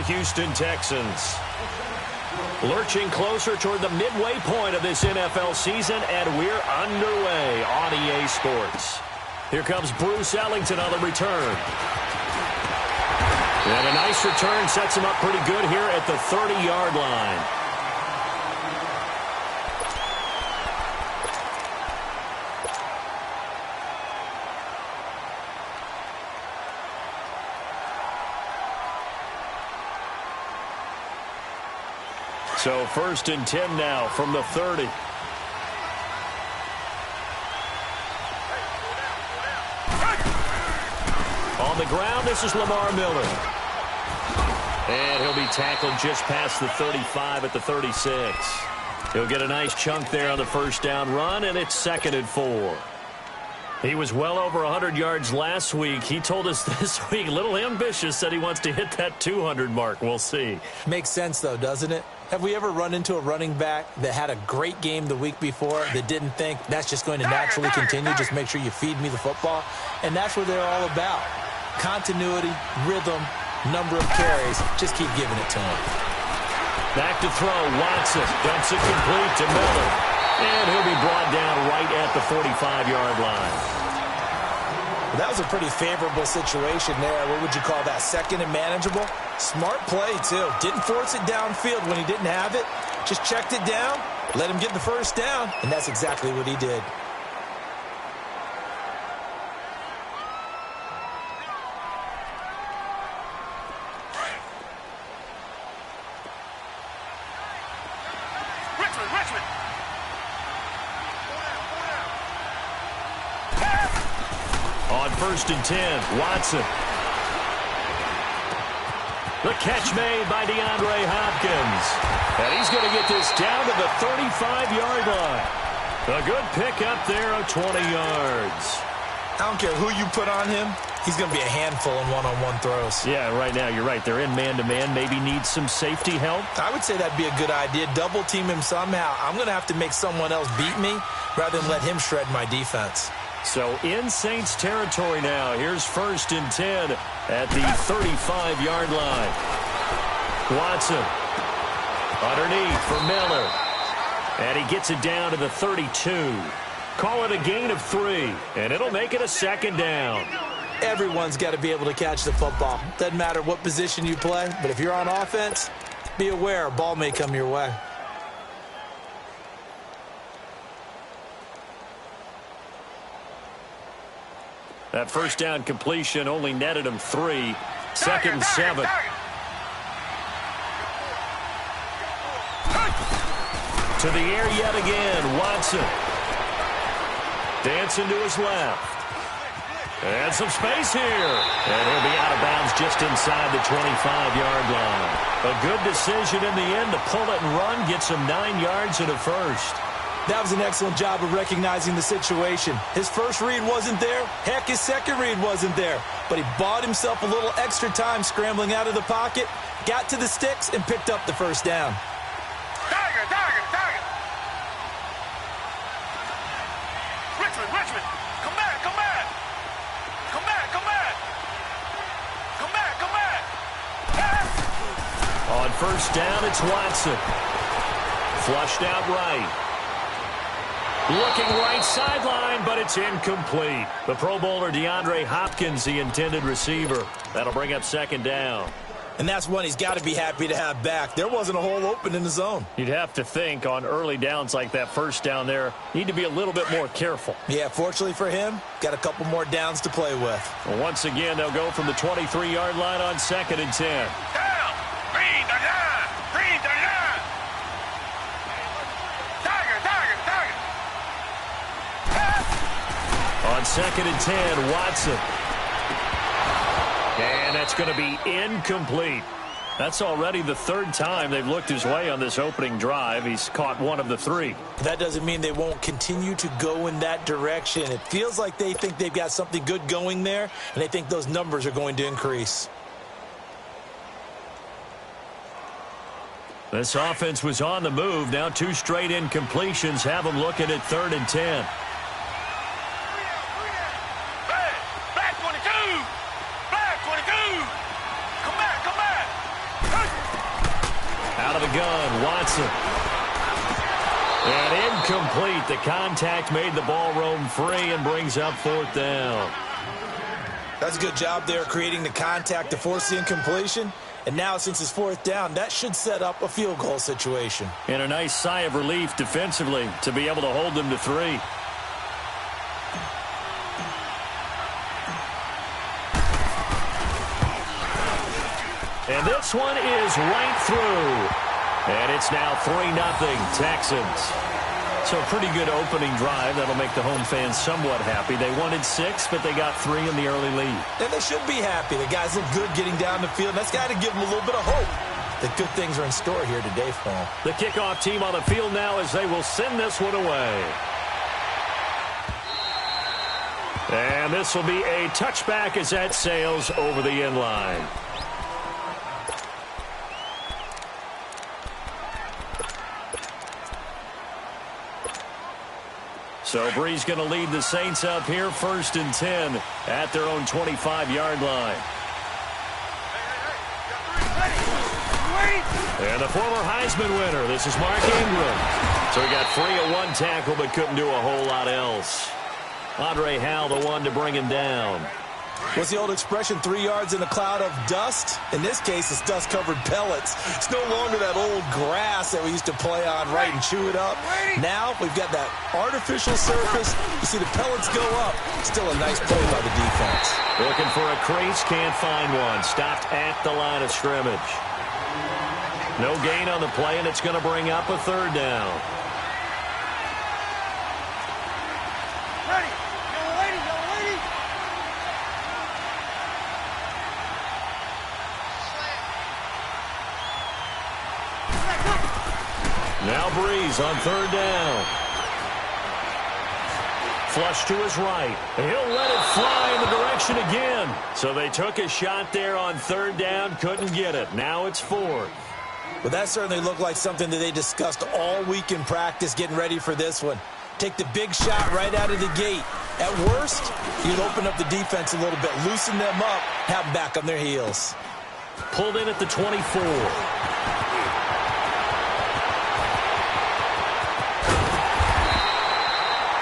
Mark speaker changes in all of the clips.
Speaker 1: Houston Texans. Lurching closer toward the midway point of this NFL season, and we're underway on EA Sports. Here comes Bruce Ellington on the return. And a nice return sets him up pretty good here at the 30-yard line. So 1st and 10 now from the 30. On the ground, this is Lamar Miller. And he'll be tackled just past the 35 at the 36. He'll get a nice chunk there on the first down run, and it's 2nd and 4. He was well over 100 yards last week. He told us this week, a little ambitious, said he wants to hit that 200 mark. We'll see.
Speaker 2: Makes sense, though, doesn't it? Have we ever run into a running back that had a great game the week before that didn't think that's just going to naturally continue? Just make sure you feed me the football. And that's what they're all about. Continuity, rhythm, number of carries. Just keep giving it to him.
Speaker 1: Back to throw. Watson dumps it complete to Miller. And he'll be brought down right at the 45-yard line.
Speaker 2: That was a pretty favorable situation there. What would you call that? 2nd and manageable? Smart play, too. Didn't force it downfield when he didn't have it. Just checked it down, let him get the first down, and that's exactly what he did.
Speaker 1: On 1st and 10, Watson. The catch made by DeAndre Hopkins. And he's going to get this down to the 35-yard line. A good pickup there of 20 yards.
Speaker 2: I don't care who you put on him. He's going to be a handful in one-on-one throws.
Speaker 1: Yeah, right now, you're right. They're in man-to-man. Maybe needs some safety help.
Speaker 2: I would say that'd be a good idea. Double team him somehow. I'm going to have to make someone else beat me rather than let him shred my defense.
Speaker 1: So in Saints territory now. Here's 1st and 10 at the 35-yard line. Watson underneath for Miller. And he gets it down to the 32. Call it a gain of 3, and it'll make it a 2nd down.
Speaker 2: Everyone's got to be able to catch the football. Doesn't matter what position you play, but if you're on offense, be aware a ball may come your way.
Speaker 1: That first down completion only netted him 3. 2nd and 7. To the air yet again, Watson. Dancing to his left. And some space here. And he'll be out of bounds just inside the 25-yard line. A good decision in the end to pull it and run, get some 9 yards and a first.
Speaker 2: That was an excellent job of recognizing the situation. His first read wasn't there. Heck, his second read wasn't there. But he bought himself a little extra time scrambling out of the pocket, got to the sticks, and picked up the first down.
Speaker 3: Target. Richmond. Come back.
Speaker 1: On first down, it's Watson. Flushed out right. Looking right sideline, but it's incomplete. The Pro Bowler DeAndre Hopkins, the intended receiver. That'll bring up 2nd down.
Speaker 2: And that's one he's got to be happy to have back. There wasn't a hole open in the zone.
Speaker 1: You'd have to think on early downs like that first down there, need to be a little bit more careful.
Speaker 2: Yeah, fortunately for him, got a couple more downs to play with.
Speaker 1: Well, once again, they'll go from the 23-yard line on 2nd and 10.
Speaker 3: Down. Green the line. Target.
Speaker 1: On 2nd and 10, Watson. And that's going to be incomplete. That's already the 3rd time they've looked his way on this opening drive. He's caught 1 of the 3.
Speaker 2: That doesn't mean they won't continue to go in that direction. It feels like they think they've got something good going there, and they think those numbers are going to increase.
Speaker 1: This offense was on the move. Now 2 straight incompletions have them looking at 3rd and 10.
Speaker 3: Black 22. Come back.
Speaker 1: Out of the gun, Watson. And incomplete. The contact made the ball roam free and brings up 4th down.
Speaker 2: That's a good job there creating the contact to force the incompletion. And now since it's 4th down, that should set up a field goal situation.
Speaker 1: And a nice sigh of relief defensively to be able to hold them to 3. And this one is right through. And it's now 3-0 Texans. So a pretty good opening drive. That'll make the home fans somewhat happy. They wanted 6, but they got 3 in the early lead.
Speaker 2: And they should be happy. The guys look good getting down the field. That's got to give them a little bit of hope that good things are in store here today for them.
Speaker 1: The kickoff team on the field now as they will send this one away. And this will be a touchback as that sails over the end line. So Bree's going to lead the Saints up here 1st and 10 at their own 25-yard line. And the former Heisman winner, this is Mark Ingram. So he got free of 1 tackle but couldn't do a whole lot else. Andre Howell the one to bring him down.
Speaker 2: What's the old expression, 3 yards in a cloud of dust? In this case, it's dust-covered pellets. It's no longer that old grass that we used to play on, right, and chew it up. Now we've got that artificial surface. You see the pellets go up. Still a nice play by the defense.
Speaker 1: Looking for a crease, can't find one. Stopped at the line of scrimmage. No gain on the play, and it's going to bring up a 3rd down. Now Breeze on 3rd down. Flush to his right. He'll let it fly in the direction again. So they took a shot there on 3rd down, couldn't get it. Now it's 4th.
Speaker 2: Well, that certainly looked like something that they discussed all week in practice getting ready for this one. Take the big shot right out of the gate. At worst, you'd open up the defense a little bit, loosen them up, have them back on their heels.
Speaker 1: Pulled in at the 24.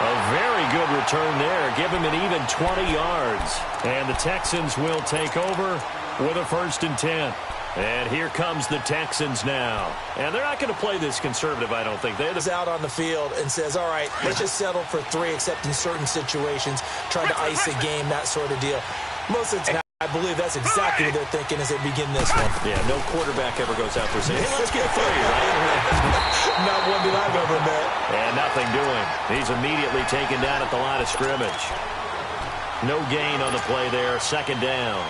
Speaker 1: A very good return there. Give him an even 20 yards. And the Texans will take over with a 1st and 10. And here comes the Texans now. And they're not going to play this conservative, I don't think. They're
Speaker 2: out on the field and says, all right, let's just settle for 3, except in certain situations, trying to ice a game, that sort of deal. Most of the time, I believe that's exactly what they're thinking as they begin this one.
Speaker 1: Yeah, no quarterback ever goes out there saying, hey, let's get 3, right?
Speaker 2: Not one that I've ever met.
Speaker 1: And nothing doing. He's immediately taken down at the line of scrimmage. No gain on the play there. 2nd down.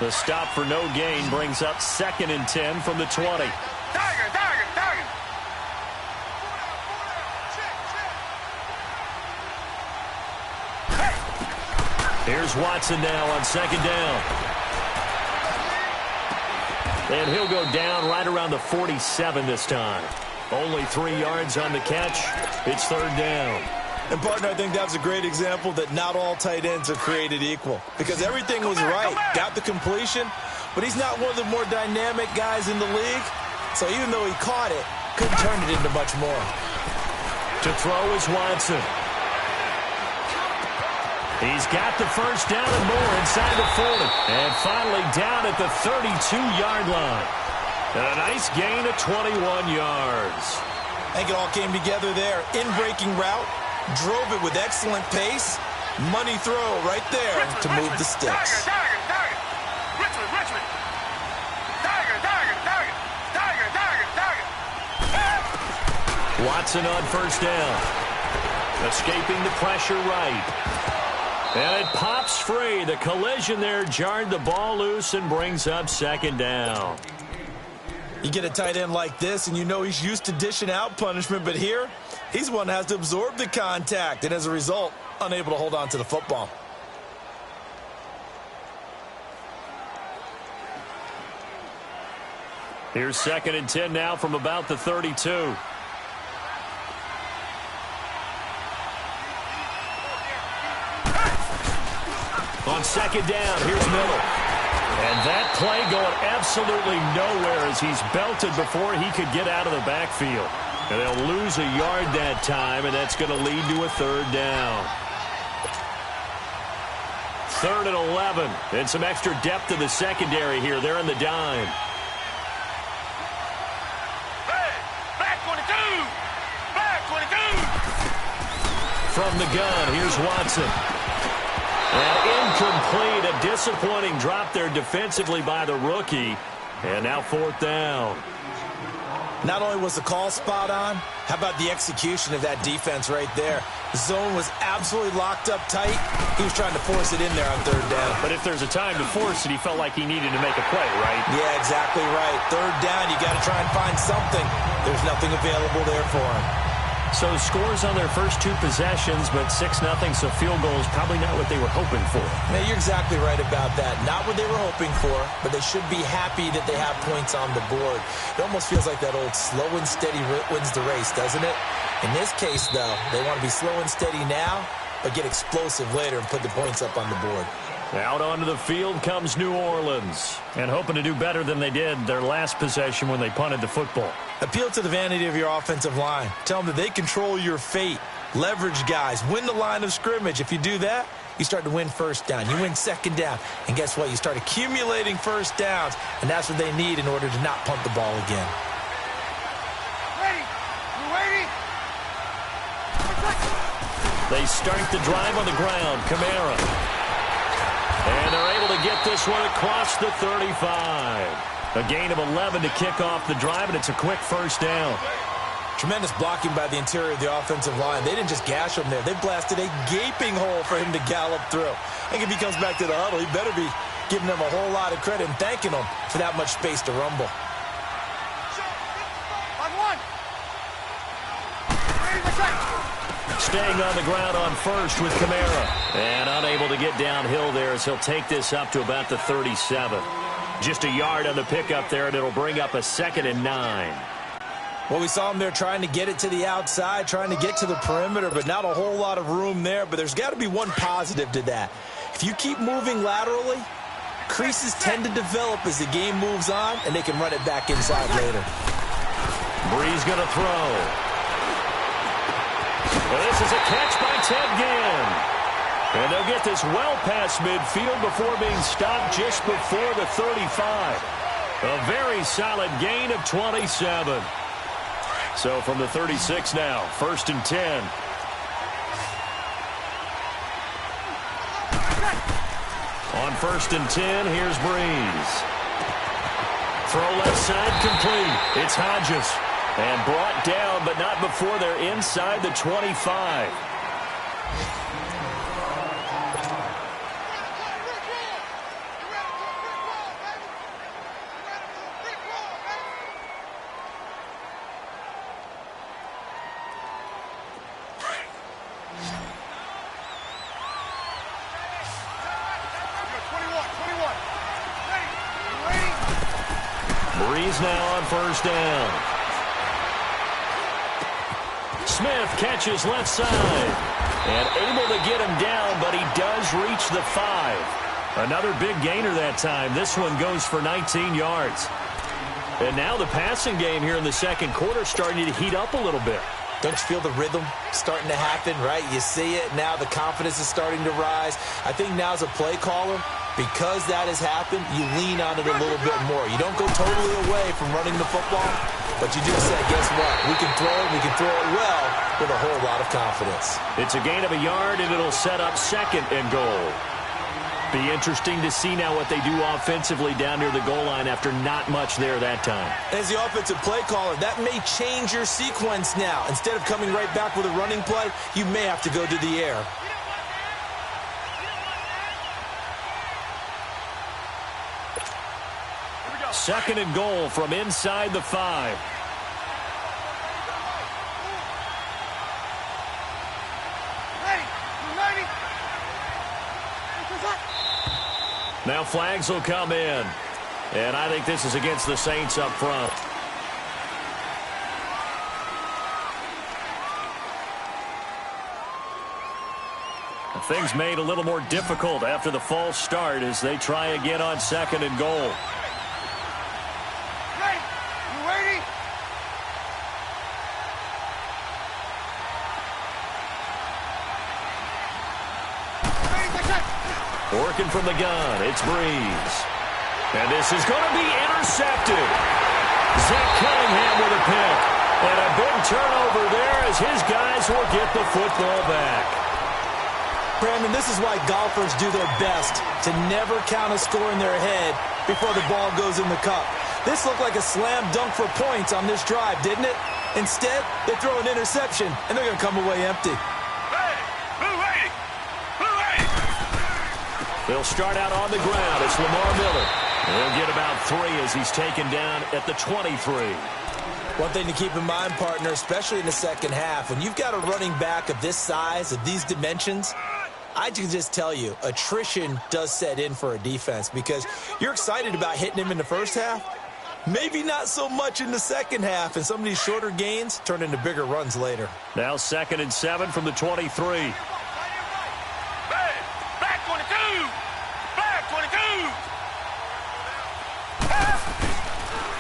Speaker 1: The stop for no gain brings up 2nd and 10 from the 20. Here's Watson now on 2nd down. And he'll go down right around the 47 this time. Only 3 yards on the catch. It's 3rd down.
Speaker 2: And, partner, I think that was a great example that not all tight ends are created equal. Because everything was right. Got the completion, but he's not one of the more dynamic guys in the league. So even though he caught it, couldn't turn it into much more.
Speaker 1: To throw is Watson. He's got the 1st down and more inside the 40. And finally down at the 32-yard line. And a nice gain of 21 yards.
Speaker 2: I think it all came together there. In-breaking route. Drove it with excellent pace. Money throw right there to move the sticks.
Speaker 1: Watson on 1st down. Escaping the pressure right. And it pops free. The collision there jarred the ball loose and brings up 2nd down.
Speaker 2: You get a tight end like this, and you know he's used to dishing out punishment, but here, he's one that has to absorb the contact, and as a result, unable to hold on to the football.
Speaker 1: Here's 2nd and 10 now from about the 32. On second down, here's Miller. And that play going absolutely nowhere as he's belted before he could get out of the backfield. And they'll lose a yard that time, and that's going to lead to a third down. 3rd and 11. And some extra depth in the secondary here. They're in the dime.
Speaker 3: Hey, back 22! Back 22!
Speaker 1: From the gun, here's Watson. And incomplete. A disappointing drop there defensively by the rookie. And now 4th down.
Speaker 2: Not only was the call spot on, how about the execution of that defense right there? The zone was absolutely locked up tight. He was trying to force it in there on 3rd down.
Speaker 1: But if there's a time to force it, he felt like he needed to make a play, right?
Speaker 2: Yeah, exactly right. 3rd down, you got to try and find something. There's nothing available there for him.
Speaker 1: So scores on their first 2 possessions, but 6-0, so field goal is probably not what they were hoping for.
Speaker 2: Yeah, you're exactly right about that. Not what they were hoping for, but they should be happy that they have points on the board. It almost feels like that old slow and steady wins the race, doesn't it? In this case, though, they want to be slow and steady now, but get explosive later and put the points up on the board.
Speaker 1: Out onto the field comes New Orleans, and hoping to do better than they did their last possession when they punted the football.
Speaker 2: Appeal to the vanity of your offensive line. Tell them that they control your fate. Leverage guys. Win the line of scrimmage. If you do that, you start to win 1st down. You win 2nd down. And guess what? You start accumulating 1st downs, and that's what they need in order to not punt the ball again.
Speaker 3: Ready? You ready?
Speaker 1: They start the drive on the ground. Kamara. And they're able to get this one across the 35. A gain of 11 to kick off the drive, and it's a quick 1st down.
Speaker 2: Tremendous blocking by the interior of the offensive line. They didn't just gash him there. They blasted a gaping hole for him to gallop through. I think if he comes back to the huddle, he better be giving them a whole lot of credit and thanking them for that much space to rumble.
Speaker 3: On 1. Ready for second.
Speaker 1: Staying on the ground on 1st with Kamara. And unable to get downhill there as he'll take this up to about the 37. Just a yard on the pickup there, and it'll bring up a 2nd and 9.
Speaker 2: Well, we saw him there trying to get it to the outside, trying to get to the perimeter, but not a whole lot of room there. But there's got to be one positive to that. If you keep moving laterally, creases tend to develop as the game moves on, and they can run it back inside later.
Speaker 1: Breeze going to throw. Well, this is a catch by Ted Ginn. And they'll get this well past midfield before being stopped just before the 35. A very solid gain of 27. So from the 36 now, 1st and 10. On 1st and 10, here's Breeze. Throw left side complete. It's Hodges. And brought down, but not before they're inside the 25. Breeze now on 1st down. Smith catches left side. And able to get him down, but he does reach the 5. Another big gainer that time. This one goes for 19 yards. And now the passing game here in the 2nd quarter starting to heat up a little bit.
Speaker 2: Don't you feel the rhythm starting to happen, right? You see it now. The confidence is starting to rise. I think now as a play caller, because that has happened, you lean on it a little bit more. You don't go totally away from running the football, but you do say, guess what? We can throw it. We can throw it well with a whole lot of confidence.
Speaker 1: It's a gain of a yard, and it'll set up 2nd and goal. Be interesting to see now what they do offensively down near the goal line after not much there that time.
Speaker 2: As the offensive play caller, that may change your sequence now. Instead of coming right back with a running play, you may have to go to the air.
Speaker 1: Second and goal from inside the 5. Now flags will come in. And I think this is against the Saints up front. Things made a little more difficult after the false start as they try again on 2nd and goal.
Speaker 3: Hey, you waiting?
Speaker 1: Working from the gun, it's Breeze. And this is going to be intercepted. Zach Cunningham with a pick. And a big turnover there as his guys will get the football back.
Speaker 2: Brandon, this is why golfers do their best to never count a score in their head before the ball goes in the cup. This looked like a slam dunk for points on this drive, didn't it? Instead, they throw an interception, and they're going to come away empty.
Speaker 1: They'll start out on the ground. It's Lamar Miller. He'll get about 3 as he's taken down at the 23.
Speaker 2: One thing to keep in mind, partner, especially in the second half, when you've got a running back of this size, of these dimensions, I can just tell you, attrition does set in for a defense because you're excited about hitting him in the first half, maybe not so much in the second half, and some of these shorter gains turn into bigger runs later.
Speaker 1: Now 2nd and 7 from the 23.
Speaker 3: Back 22! Back 22!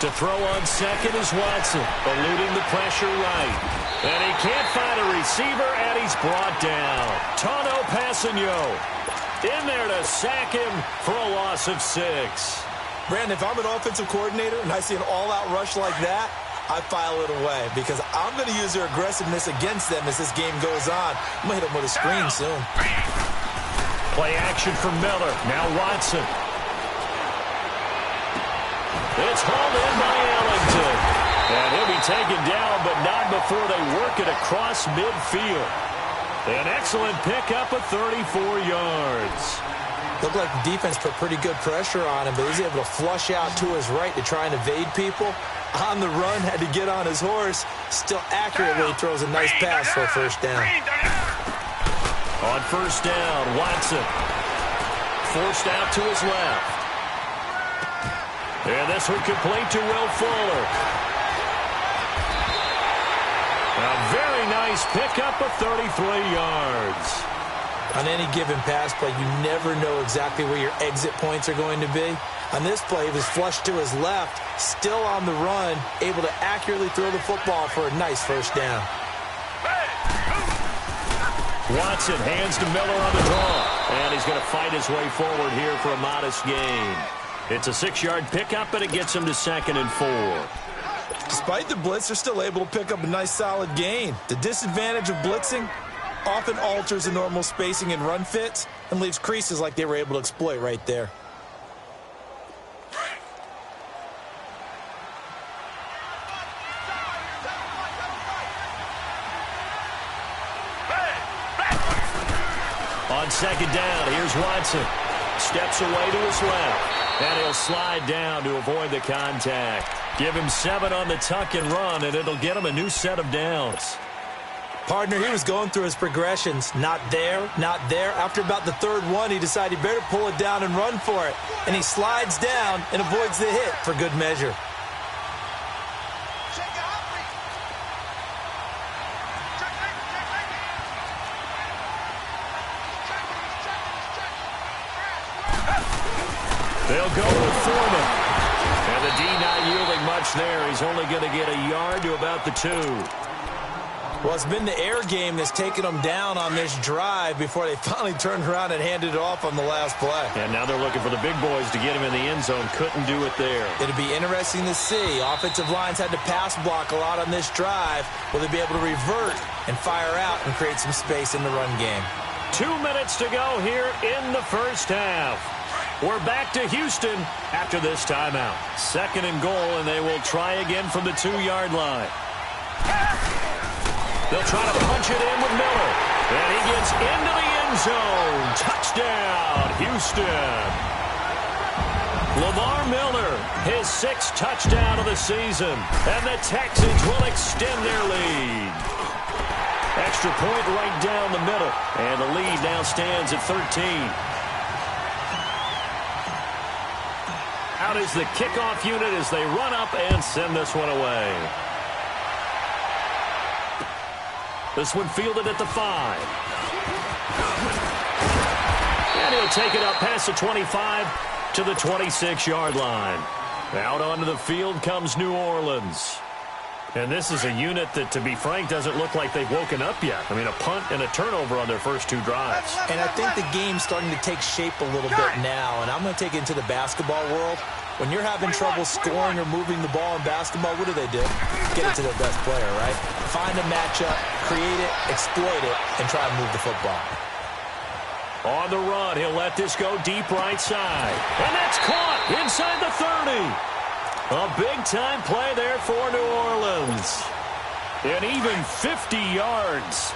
Speaker 1: To throw on 2nd is Watson, eluding the pressure right. And he can't find a receiver, and he's brought down. Tano Passanio in there to sack him for a loss of 6.
Speaker 2: Brandon, if I'm an offensive coordinator and I see an all-out rush like that, I file it away because I'm going to use their aggressiveness against them as this game goes on. I'm going to hit them with a screen soon.
Speaker 1: Play action for Miller. Now Watson. It's hauled in by Ellington. And he'll be taken down, but not before they work it across midfield. An excellent pickup of 34 yards.
Speaker 2: Looked like the defense put pretty good pressure on him, but he's able to flush out to his right to try and evade people. On the run, had to get on his horse. Still accurately throws a nice pass for a first down.
Speaker 1: On first down, Watson. Forced out to his left. And this one complete to Will Fuller. A very nice pickup of 33 yards.
Speaker 2: On any given pass play, you never know exactly where your exit points are going to be. On this play, he was flushed to his left, still on the run, able to accurately throw the football for a nice first down.
Speaker 1: Watson hands to Miller on the draw. And he's going to fight his way forward here for a modest gain. It's a 6-yard pickup, but it gets him to 2nd and 4.
Speaker 2: Despite the blitz, they're still able to pick up a nice solid gain. The disadvantage of blitzing often alters the normal spacing and run fits and leaves creases like they were able to exploit right there.
Speaker 1: On 2nd down, here's Watson. Steps away to his left. And he'll slide down to avoid the contact. Give him 7 on the tuck and run, and it'll get him a new set of downs.
Speaker 2: Partner, he was going through his progressions. Not there, not there. After about the 3rd one, he decided he better pull it down and run for it. And he slides down and avoids the hit for good measure.
Speaker 1: They'll go with Foreman. And the D not yielding much there. He's only going to get a yard to about the 2.
Speaker 2: Well, it's been the air game that's taken them down on this drive before they finally turned around and handed it off on the last play.
Speaker 1: And now they're looking for the big boys to get him in the end zone. Couldn't do it there.
Speaker 2: It'll be interesting to see. Offensive lines had to pass block a lot on this drive. Will they be able to revert and fire out and create some space in the run game?
Speaker 1: 2 minutes to go here in the first half. We're back to Houston after this timeout. 2nd and goal, and they will try again from the 2-yard line. They'll try to punch it in with Miller. And he gets into the end zone. Touchdown, Houston. Lamar Miller, his 6th touchdown of the season. And the Texans will extend their lead. Extra point right down the middle. And the lead now stands at 13. Out is the kickoff unit as they run up and send this one away. This one fielded at the 5. he'll take it up past the 25 to the 26-yard line. Out onto the field comes New Orleans. And this is a unit that, to be frank, doesn't look like they've woken up yet. I mean, a punt and a turnover on their first 2 drives.
Speaker 2: And I think the game's starting to take shape a little bit now, and I'm going to take it into the basketball world. When you're having trouble scoring or moving the ball in basketball, what do? Get it to their best player, right? Find a matchup, create it, exploit it, and try to move the football.
Speaker 1: On the run, he'll let this go deep right side. And that's caught inside the 30. A big-time play there for New Orleans. And even 50 yards.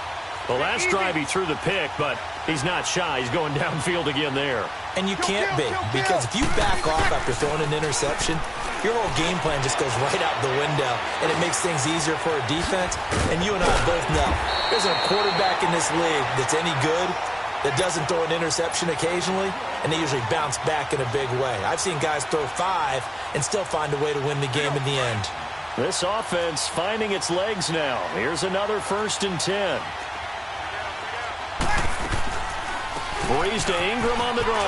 Speaker 1: The last drive he threw the pick, but he's not shy. He's going downfield again there.
Speaker 2: And you can't be, because if you back off after throwing an interception, your whole game plan just goes right out the window, and it makes things easier for a defense. And you and I both know there's a quarterback in this league that's any good that doesn't throw an interception occasionally, and they usually bounce back in a big way. I've seen guys throw 5 and still find a way to win the game in the end.
Speaker 1: This offense finding its legs now. Here's another 1st and 10. Breeze to Ingram on the draw.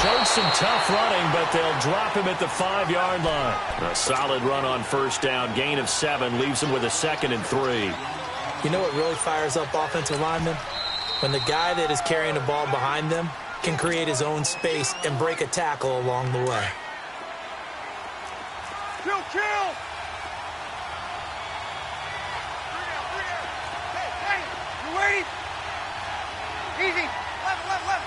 Speaker 1: Showed some tough running, but they'll drop him at the 5-yard line. A solid run on 1st down. Gain of 7 leaves him with a 2nd and 3.
Speaker 2: You know what really fires up offensive linemen? When the guy that is carrying the ball behind them can create his own space and break a tackle along the way.
Speaker 3: Kill! Hey, you ready? Easy. Left.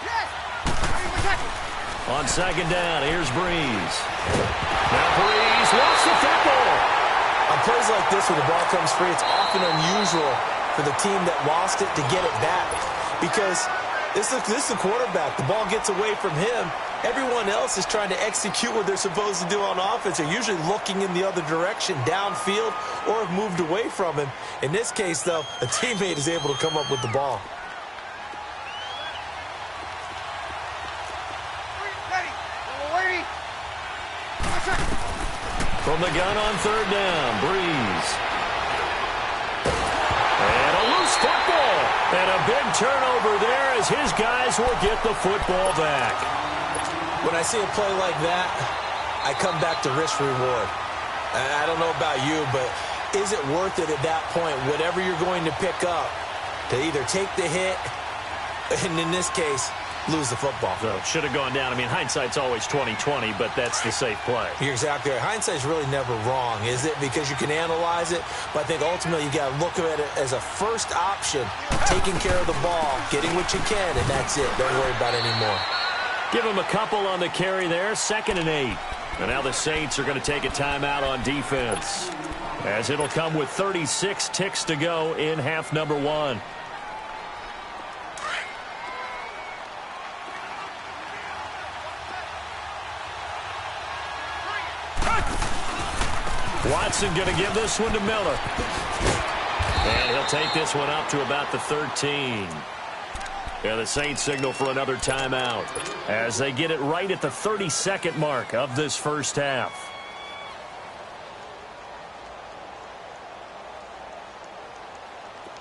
Speaker 3: Yes!
Speaker 1: On 2nd down, here's Breeze. Now Breeze lost the football.
Speaker 2: On plays like this where the ball comes free, it's often unusual for the team that lost it to get it back. Because this is the quarterback. The ball gets away from him. Everyone else is trying to execute what they're supposed to do on offense. They're usually looking in the other direction, downfield, or have moved away from him. In this case, though, a teammate is able to come up with the ball.
Speaker 3: Ready.
Speaker 1: From the gun on 3rd down, Breeze. And a loose football. And a big turnover there as his guys will get the football back.
Speaker 2: When I see a play like that, I come back to risk-reward. I don't know about you, but is it worth it at that point, whatever you're going to pick up, to either take the hit, and in this case, lose the football?
Speaker 1: So should have gone down. I mean, hindsight's always 20/20, but that's the safe play.
Speaker 2: You're exactly right. Hindsight's really never wrong, is it? Because you can analyze it, but I think ultimately you got to look at it as a first option, taking care of the ball, getting what you can, and that's it. Don't worry about it anymore.
Speaker 1: Give him a couple on the carry there, 2nd and 8. And now the Saints are going to take a timeout on defense, as it'll come with 36 ticks to go in half number 1. Watson going to give this one to Miller. And he'll take this one up to about the 13. Yeah, the Saints signal for another timeout as they get it right at the 32nd mark of this first half.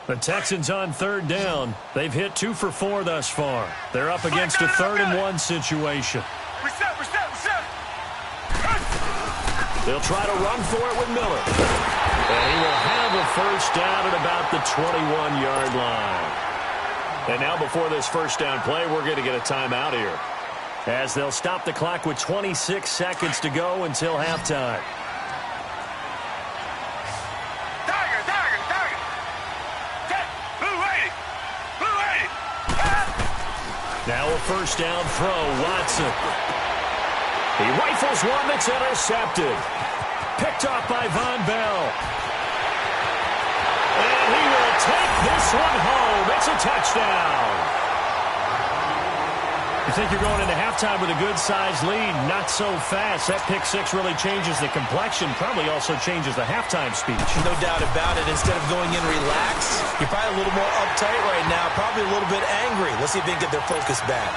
Speaker 1: The Texans on 3rd down. They've hit 2 for 4 thus far. They're up against a 3rd and 1 situation.
Speaker 3: Reset.
Speaker 1: They'll try to run for it with Miller. And he will have a first down at about the 21-yard line. And now before this first down play, we're going to get a timeout here, as they'll stop the clock with 26 seconds to go until halftime.
Speaker 3: Tiger. Blue 80.
Speaker 1: Now a first down throw, Watson. He rifles one that's intercepted. Picked off by Von Bell. And he will take this one home. It's a touchdown. You think you're going into halftime with a good-sized lead. Not so fast. That pick six really changes the complexion. Probably also changes the halftime speech.
Speaker 2: No doubt about it. Instead of going in relaxed, you're probably a little more uptight right now. Probably a little bit angry. Let's see if they can get their focus back.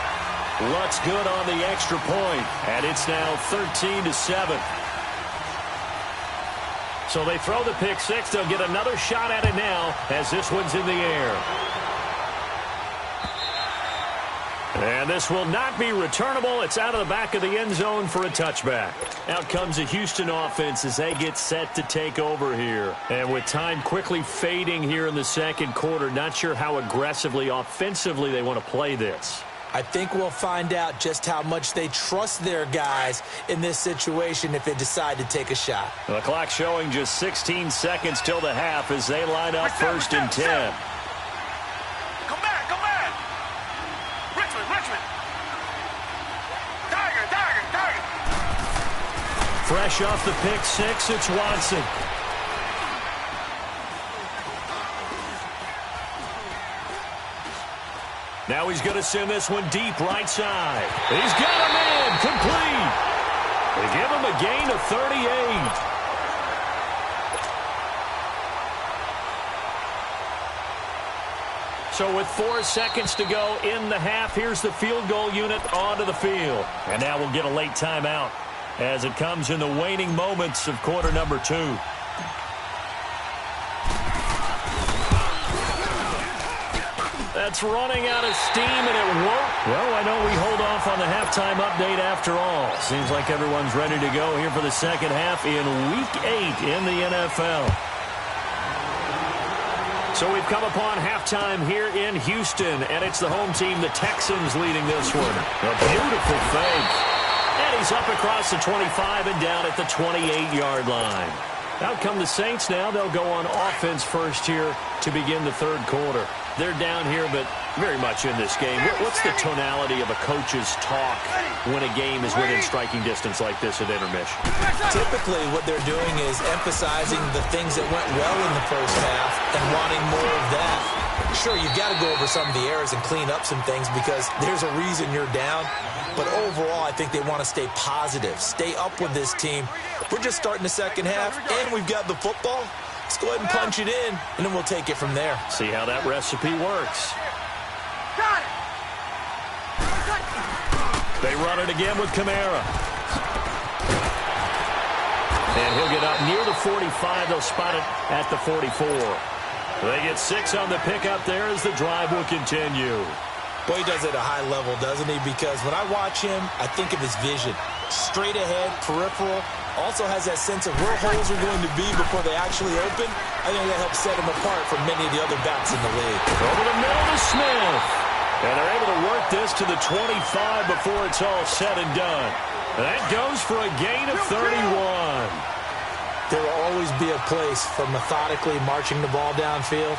Speaker 1: Looks good on the extra point. And it's now 13-7. So they throw the pick six. They'll get another shot at it now as this one's in the air. And this will not be returnable. It's out of the back of the end zone for a touchback. Out comes the Houston offense as they get set to take over here. And with time quickly fading here in the second quarter, not sure how aggressively, offensively they want to play this.
Speaker 2: I think we'll find out just how much they trust their guys in this situation if they decide to take a shot.
Speaker 1: The clock showing just 16 seconds till the half as they line up first and 10.
Speaker 3: Come back, come back. Richmond. Tiger.
Speaker 1: Fresh off the pick six, it's Watson. Now he's going to send this one deep right side. He's got him in, complete. They give him a gain of 38. So with 4 seconds to go in the half, here's the field goal unit onto the field. And now we'll get a late timeout as it comes in the waning moments of quarter number 2. That's running out of steam, and it won't. Well, I know we hold off on the halftime update after all. Seems like everyone's ready to go here for the second half in Week 8 in the NFL. So we've come upon halftime here in Houston, and it's the home team, the Texans, leading this one. A beautiful fake. And he's up across the 25 and down at the 28-yard line. Out come the Saints now. They'll go on offense first here to begin the third quarter. They're down here, but very much in this game. What's the tonality of a coach's talk when a game is within striking distance like this at intermission?
Speaker 2: Typically, what they're doing is emphasizing the things that went well in the first half and wanting more of that. Sure, you've got to go over some of the errors and clean up some things because there's a reason you're down. But overall, I think they want to stay positive, stay up with this team. We're just starting the second half, and we've got the football. Let's go ahead and punch it in, and then we'll take it from there.
Speaker 1: See how that recipe works.
Speaker 3: Got it.
Speaker 1: They run it again with Kamara. And he'll get up near the 45. They'll spot it at the 44. They get 6 on the pickup there as the drive will continue.
Speaker 2: Boy, he does it at a high level, doesn't he? Because when I watch him, I think of his vision. Straight ahead, peripheral. Also has that sense of where holes are going to be before they actually open. I think that helps set him apart from many of the other backs in the league.
Speaker 1: Over the middle to Smith. And they're able to work this to the 25 before it's all said and done. And that goes for a gain of 31.
Speaker 2: There will always be a place for methodically marching the ball downfield.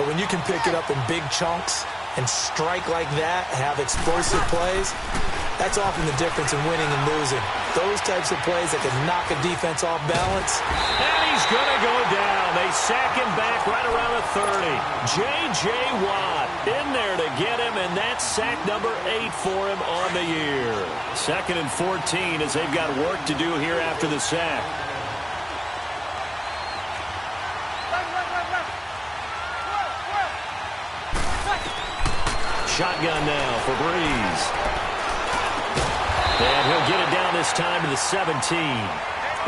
Speaker 2: But when you can pick it up in big chunks and strike like that, have explosive plays, that's often the difference in winning and losing. Those types of plays that can knock a defense off balance.
Speaker 1: And he's going to go down. They sack him back right around the 30. J.J. Watt in there to get him, and that's sack number 8 for him on the year. 2nd and 14 as they've got work to do here after the sack. Shotgun now for Breeze. And he'll get it down this time to the 17.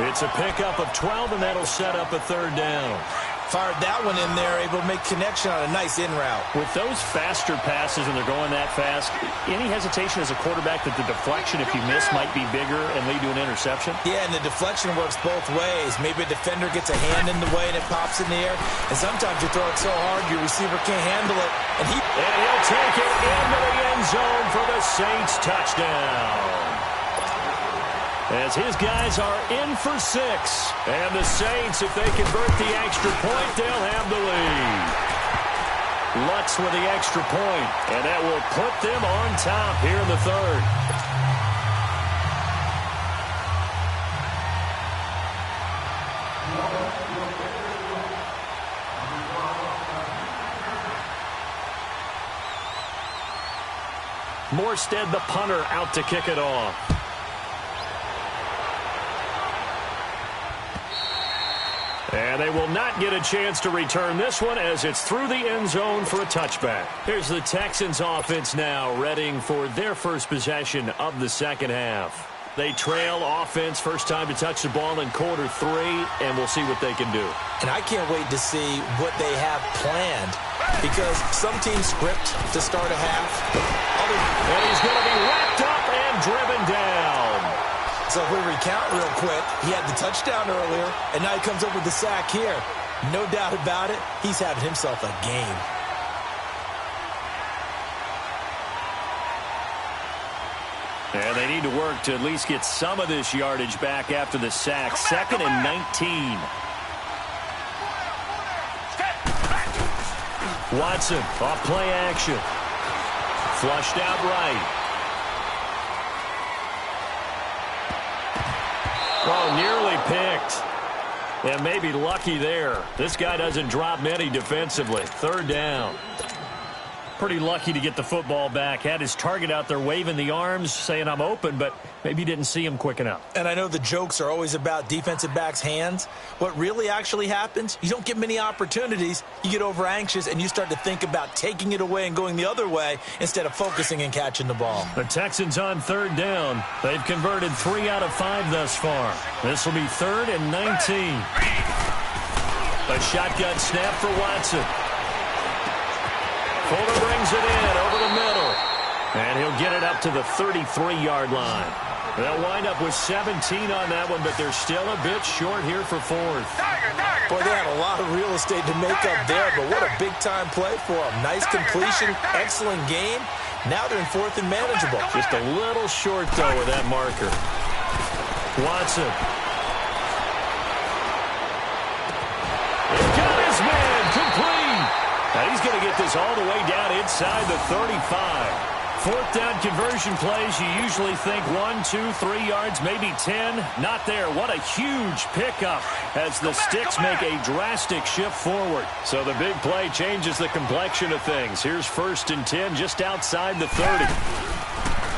Speaker 1: It's a pickup of 12, and that'll set up a 3rd down.
Speaker 2: Fired that one in there, able to make connection on a nice in route.
Speaker 1: With those faster passes and they're going that fast, any hesitation as a quarterback that the deflection, if you miss, might be bigger and lead to an interception?
Speaker 2: Yeah, and the deflection works both ways. Maybe a defender gets a hand in the way and it pops in the air. And sometimes you throw it so hard your receiver can't handle it. And
Speaker 1: he'll take it into the end zone for the Saints touchdown. As his guys are in for 6. And the Saints, if they convert the extra point, they'll have the lead. Lutz with the extra point, and that will put them on top here in the 3rd. Morstead, the punter, out to kick it off. And they will not get a chance to return this one as it's through the end zone for a touchback. Here's the Texans offense now, readying for their first possession of the second half. They trail offense, first time to touch the ball in quarter 3, and we'll see what they can do.
Speaker 2: And I can't wait to see what they have planned because some teams script to start a half.
Speaker 1: And he's going to be wrapped up and driven down.
Speaker 2: So if we recount real quick, he had the touchdown earlier, and now he comes up with the sack here. No doubt about it, he's having himself a game.
Speaker 1: And they need to work to at least get some of this yardage back after the sack. Second and 19. Watson off play action. Flushed out right. Oh, nearly picked. And maybe lucky there. This guy doesn't drop many defensively. Third down. Pretty lucky to get the football back. Had his target out there waving the arms, saying I'm open, but maybe didn't see him quick enough.
Speaker 2: And I know the jokes are always about defensive backs' hands. What really actually happens, you don't get many opportunities. You get over anxious, and you start to think about taking it away and going the other way instead of focusing and catching the ball.
Speaker 1: The Texans on third down. They've converted 3 out of 5 thus far. This will be third and 19. A shotgun snap for Watson. Fuller brings it in over the middle. And he'll get it up to the 33-yard line. They'll wind up with 17 on that one, but they're still a bit short here for fourth.
Speaker 2: Boy, they had a lot of real estate to make up there, but what a big-time play for them. Nice completion, excellent game. Now they're in fourth and manageable.
Speaker 1: Just a little short, though, with that marker. Watson. He's got his man complete. Now he's going to get this all the way down inside the 35. Fourth down conversion plays, you usually think 1, 2, 3 yards, maybe 10. Not there. What a huge pickup as the sticks make a drastic shift forward. So the big play changes the complexion of things. Here's first and 10 just outside the 30.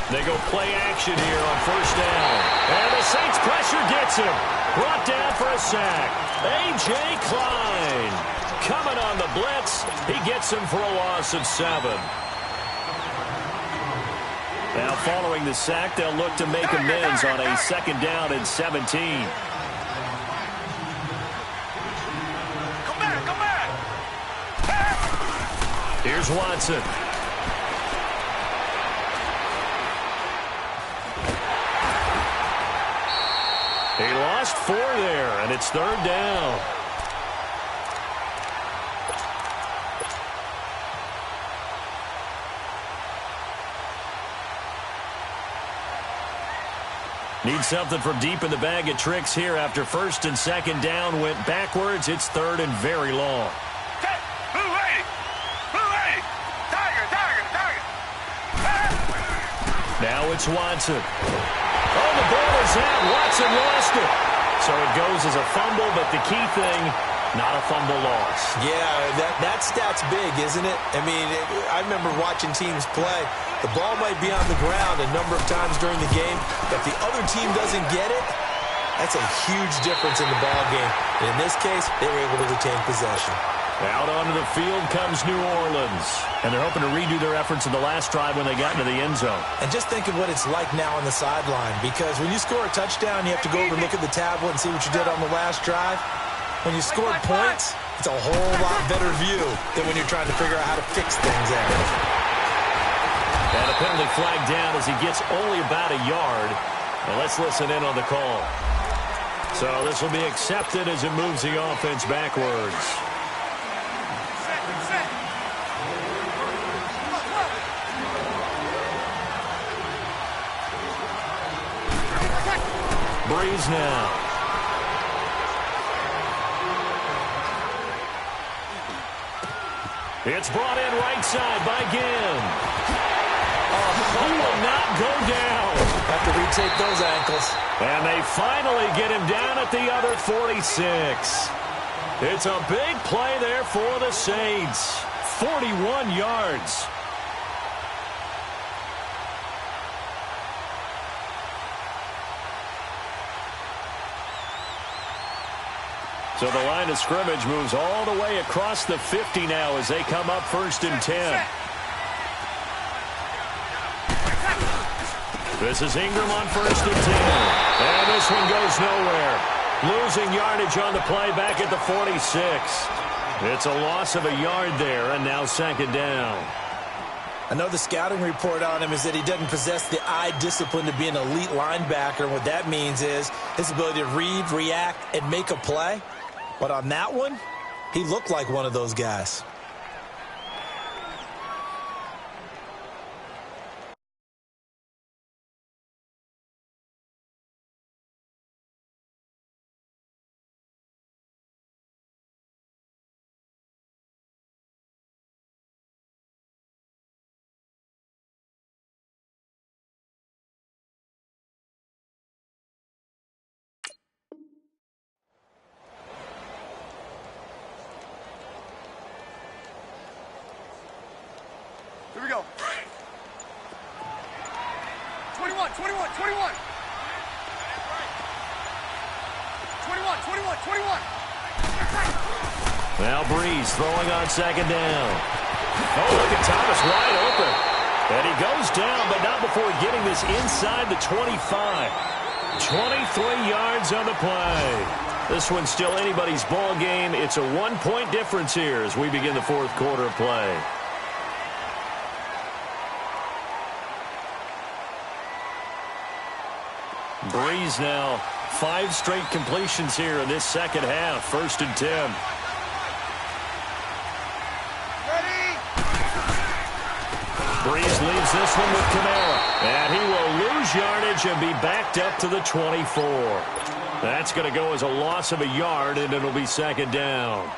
Speaker 1: They go play action here on first down. And the Saints pressure gets him. Brought down for a sack. A.J. Klein. Coming on the blitz, he gets him for a loss of 7. Now following the sack, they'll look to make amends on a second down and 17.
Speaker 3: Come back!
Speaker 1: Here's Watson. He lost 4 there, and it's third down. Need something from deep in the bag of tricks here after first and second down went backwards. It's third and very long. Now it's Watson. Oh, the ball is out. Watson lost it. So it goes as a fumble, but the key thing, not a fumble loss.
Speaker 2: Yeah, that stat's big, isn't it? I mean, I remember watching teams play. The ball might be on the ground a number of times during the game, but if the other team doesn't get it, that's a huge difference in the ball game. And in this case, they were able to retain possession.
Speaker 1: Out onto the field comes New Orleans. And they're hoping to redo their efforts in the last drive when they got into the end zone.
Speaker 2: And just think of what it's like now on the sideline, because when you score a touchdown, you have to go over and look at the tablet and see what you did on the last drive. When you scored points, it's a whole lot better view than when you're trying to figure out how to fix things out.
Speaker 1: And a penalty flag down as he gets only about a yard. Now let's listen in on the call. So this will be accepted as it moves the offense backwards. Breeze now. It's brought in right side by Ginn. He will not go down.
Speaker 2: Have to retake those ankles.
Speaker 1: And they finally get him down at the other 46. It's a big play there for the Saints. 41 yards. So the line of scrimmage moves all the way across the 50 now as they come up first and 10. This is Ingram on first and 10. And this one goes nowhere. Losing yardage on the play back at the 46. It's a loss of a yard there, and now second down.
Speaker 2: I know the scouting report on him is that he doesn't possess the eye discipline to be an elite linebacker. And what that means is his ability to read, react, and make a play. But on that one, he looked like one of those guys.
Speaker 3: Here we go. 21, 21, 21. 21, 21, 21.
Speaker 1: Now Breeze throwing on second down. Oh, look at Thomas wide open. And he goes down, but not before getting this inside the 25. 23 yards on the play. This one's still anybody's ball game. It's a 1-point difference here as we begin the fourth quarter of play. Breeze now 5 straight completions here in this second half. 1st and 10.
Speaker 3: Ready?
Speaker 1: Breeze leaves this one with Kamara. And he will lose yardage and be backed up to the 24. That's going to go as a loss of a yard, and it'll be second down.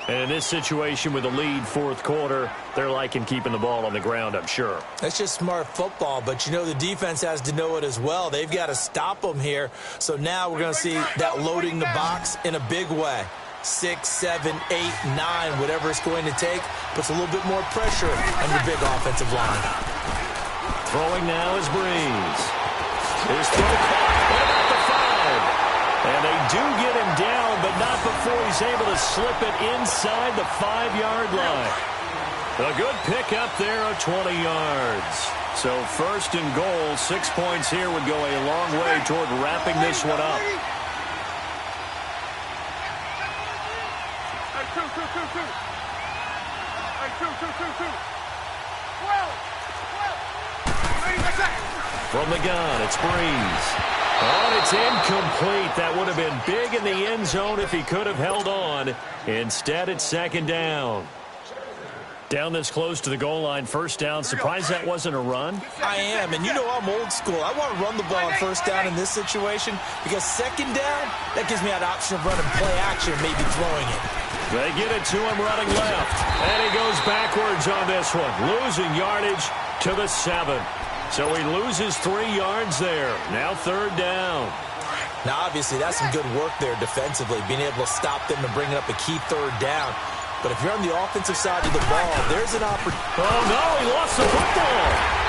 Speaker 1: And in this situation with a lead fourth quarter, they're liking keeping the ball on the ground, I'm sure.
Speaker 2: That's just smart football, but you know the defense has to know it as well. They've got to stop them here. So now we're going to see that loading the box in a big way. 6, 7, 8, 9, whatever it's going to take, puts a little bit more pressure on your big offensive line.
Speaker 1: Throwing now is Breeze. Here's throw caught. What about the 5? And they do get him down, but not before he's able to slip it inside the 5-yard line. A good pickup there of 20 yards. So 1st and goal, 6 points here would go a long way toward wrapping this one up.
Speaker 3: Hey, two. Hey, two. 12.
Speaker 1: From the gun, it's Breeze. Oh, it's incomplete. That would have been big in the end zone if he could have held on. Instead, it's second down. Down this close to the goal line, 1st down. Surprised that wasn't a run?
Speaker 2: I am, and you know I'm old school. I want to run the ball on 1st down in this situation because 2nd down, that gives me an option of running play action, maybe throwing it.
Speaker 1: They get it to him running left, and he goes backwards on this one, losing yardage to the 7. So he loses 3 yards there. Now 3rd down.
Speaker 2: Now, obviously, that's some good work there defensively, being able to stop them and bringing up a key 3rd down. But if you're on the offensive side of the ball, there's an opportunity.
Speaker 1: Oh, no, he lost the football.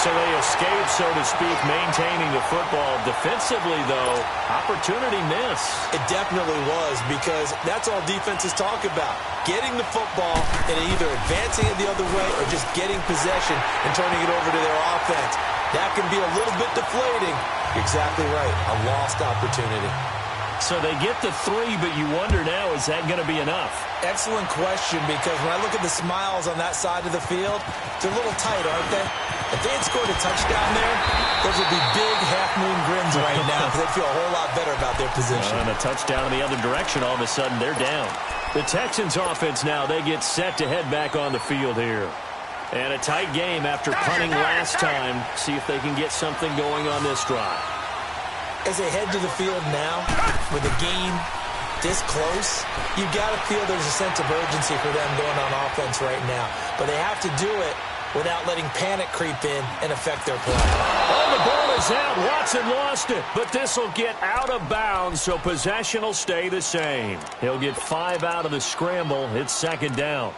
Speaker 1: So they escape, so to speak, maintaining the football. Defensively, though, opportunity miss.
Speaker 2: It definitely was, because that's all defenses talk about. Getting the football and either advancing it the other way or just getting possession and turning it over to their offense. That can be a little bit deflating. You're exactly right. A lost opportunity.
Speaker 1: So they get the 3, but you wonder now, is that going to be enough?
Speaker 2: Excellent question, because when I look at the smiles on that side of the field, they're a little tight, aren't they? If they had scored a touchdown there, those would be big half-moon grins right now because they'd feel a whole lot better about their position.
Speaker 1: And a touchdown in the other direction, all of a sudden they're down. The Texans offense now, they get set to head back on the field here. And a tight game after punting last time. See if they can get something going on this drive.
Speaker 2: As they head to the field now, with the game this close, you've got to feel there's a sense of urgency for them going on offense right now. But they have to do it without letting panic creep in and affect their play.
Speaker 1: Oh, the ball is out. Watson lost it, but this will get out of bounds, so possession will stay the same. He'll get 5 out of the scramble. It's second down.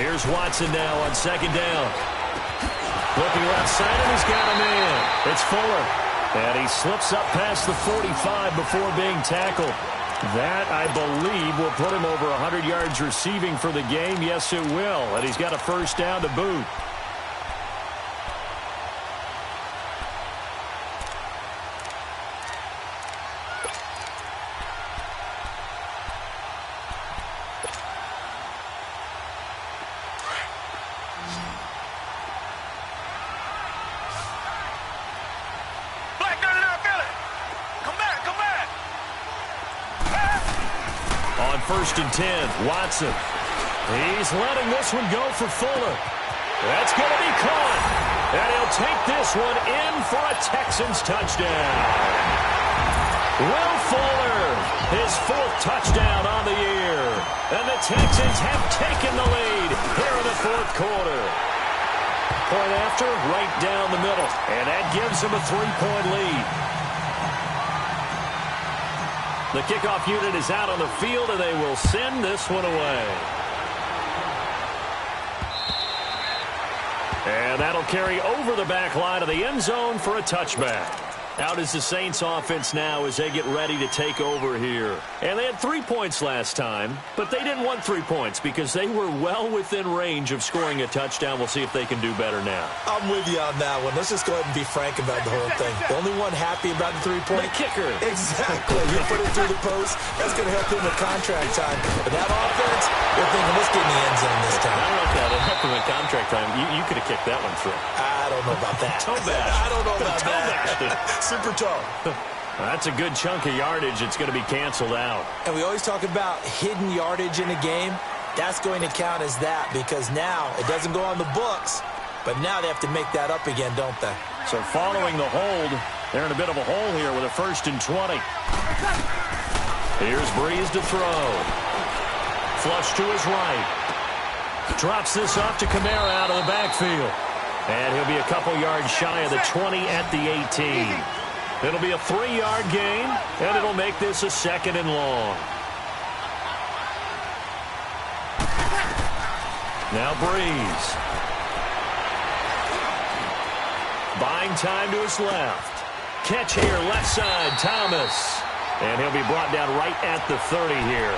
Speaker 1: Here's Watson now on second down. Looking left side, and he's got a man. It's Fuller. And he slips up past the 45 before being tackled. That, I believe, will put him over 100 yards receiving for the game. Yes, it will. And he's got a first down to boot. First and 10, Watson. He's letting this one go for Fuller. That's going to be caught. And he'll take this one in for a Texans touchdown. Will Fuller, his 4th touchdown on the year. And the Texans have taken the lead here in the 4th quarter. Point after, right down the middle. And that gives them a 3-point lead. The kickoff unit is out on the field, and they will send this one away. And that'll carry over the back line of the end zone for a touchback. Out is the Saints offense now as they get ready to take over here. And they had 3 points last time, but they didn't want 3 points because they were well within range of scoring a touchdown. We'll see if they can do better now.
Speaker 2: I'm with you on that one. Let's just go ahead and be frank about the whole thing. The only one happy about the 3-point?
Speaker 1: The kicker.
Speaker 2: Exactly. You put it through the post. That's going to help him with contract time. But that offense, they're thinking, let's get in the end zone this time.
Speaker 1: I don't know if that would help him with contract time. You could have kicked that one through.
Speaker 2: I don't know about that.
Speaker 1: Toe bash.
Speaker 2: I don't know about that. Super toe.
Speaker 1: That's a good chunk of yardage. It's going to be canceled out.
Speaker 2: And we always talk about hidden yardage in a game. That's going to count as that because now it doesn't go on the books, but now they have to make that up again, don't they?
Speaker 1: So following the hold, they're in a bit of a hole here with a 1st and 20. Here's Breeze to throw. Flush to his right. Drops this off to Kamara out of the backfield. And he'll be a couple yards shy of the 20 at the 18. It'll be a 3-yard gain, and it'll make this a 2nd and long. Now Breeze. Buying time to his left. Catch here, left side, Thomas. And he'll be brought down right at the 30 here.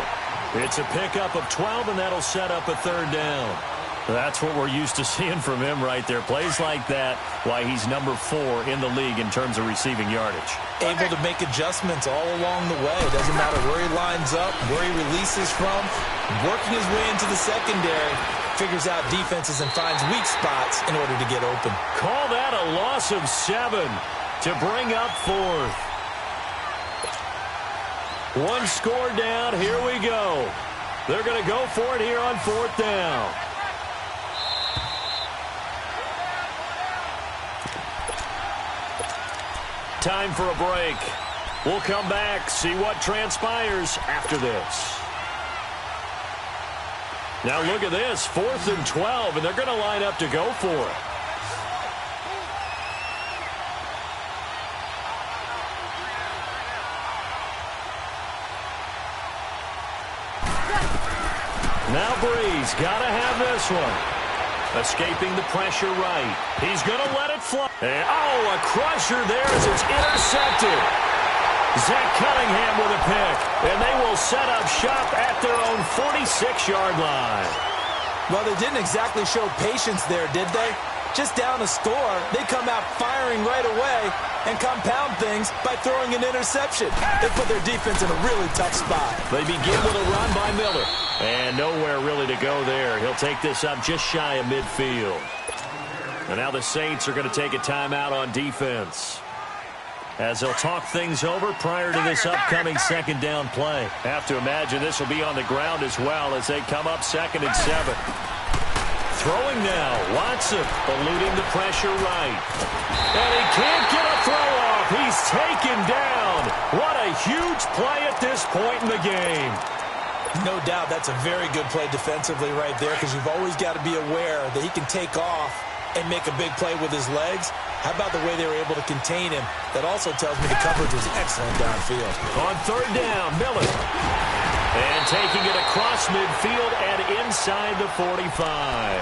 Speaker 1: It's a pickup of 12, and that'll set up a 3rd down. That's what we're used to seeing from him right there. Plays like that, why he's number 4 in the league in terms of receiving yardage.
Speaker 2: Able to make adjustments all along the way. It doesn't matter where he lines up, where he releases from. Working his way into the secondary, figures out defenses and finds weak spots in order to get open.
Speaker 1: Call that a loss of 7 to bring up 4th. 1 score down. Here we go. They're going to go for it here on 4th down. Time for a break. We'll come back, see what transpires after this. Now look at this, 4th and 12, and they're going to line up to go for it. Now Breeze, got to have this one. Escaping the pressure right. He's going to let it fly. And, a crusher there as it's intercepted. Zach Cunningham with a pick. And they will set up shop at their own 46-yard line.
Speaker 2: Well, they didn't exactly show patience there, did they? Just down a score, they come out firing right away and compound things by throwing an interception. They put their defense in a really tough spot.
Speaker 1: They begin with a run by Miller. And nowhere really to go there. He'll take this up just shy of midfield. And now the Saints are going to take a timeout on defense, as they'll talk things over prior to this upcoming 2nd down play. Have to imagine this will be on the ground as well as they come up 2nd and 7. Throwing now, Watson eluding the pressure right. And he can't get a throw off. He's taken down. What a huge play at this point in the game.
Speaker 2: No doubt that's a very good play defensively right there because you've always got to be aware that he can take off and make a big play with his legs. How about the way they were able to contain him? That also tells me the coverage was excellent downfield.
Speaker 1: On 3rd down, Miller. And taking it across midfield and inside the 45.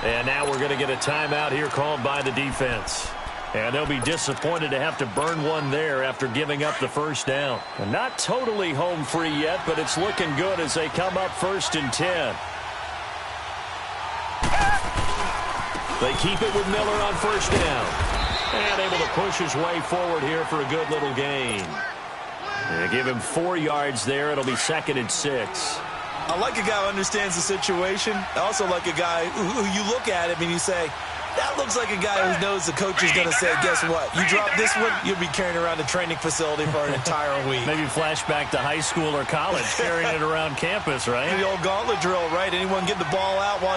Speaker 1: And now we're going to get a timeout here called by the defense. And they'll be disappointed to have to burn one there after giving up the first down. And not totally home free yet, but it's looking good as they come up 1st and 10. They keep it with Miller on 1st down. And able to push his way forward here for a good little gain. And give him 4 yards there. It'll be 2nd and 6.
Speaker 2: I like a guy who understands the situation. I also like a guy who you look at him and you say, that looks like a guy who knows the coach is going to say, guess what? You drop this one, you'll be carrying around a training facility for an entire week.
Speaker 1: Maybe flashback to high school or college, carrying it around campus, right?
Speaker 2: The old gauntlet drill, right? Anyone get the ball out while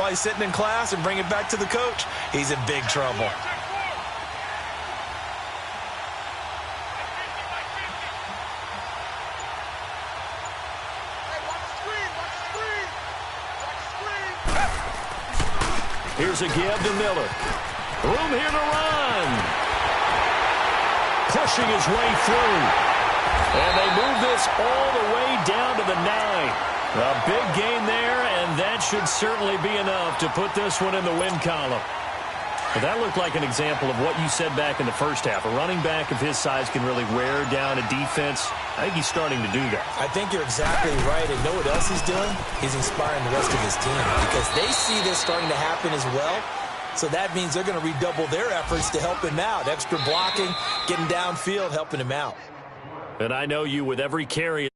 Speaker 2: he's sitting in class and bring it back to the coach, he's in big trouble.
Speaker 1: Here's a give to Miller. Room here to run. Pushing his way through. And they move this all the way down to the 9. A big gain there, and that should certainly be enough to put this one in the win column. But that looked like an example of what you said back in the first half. A running back of his size can really wear down a defense. I think he's starting to do that.
Speaker 2: I think you're exactly right. And know what else he's doing? He's inspiring the rest of his team because they see this starting to happen as well. So that means they're going to redouble their efforts to help him out. Extra blocking, getting downfield, helping him out.
Speaker 1: And I know you with every carry.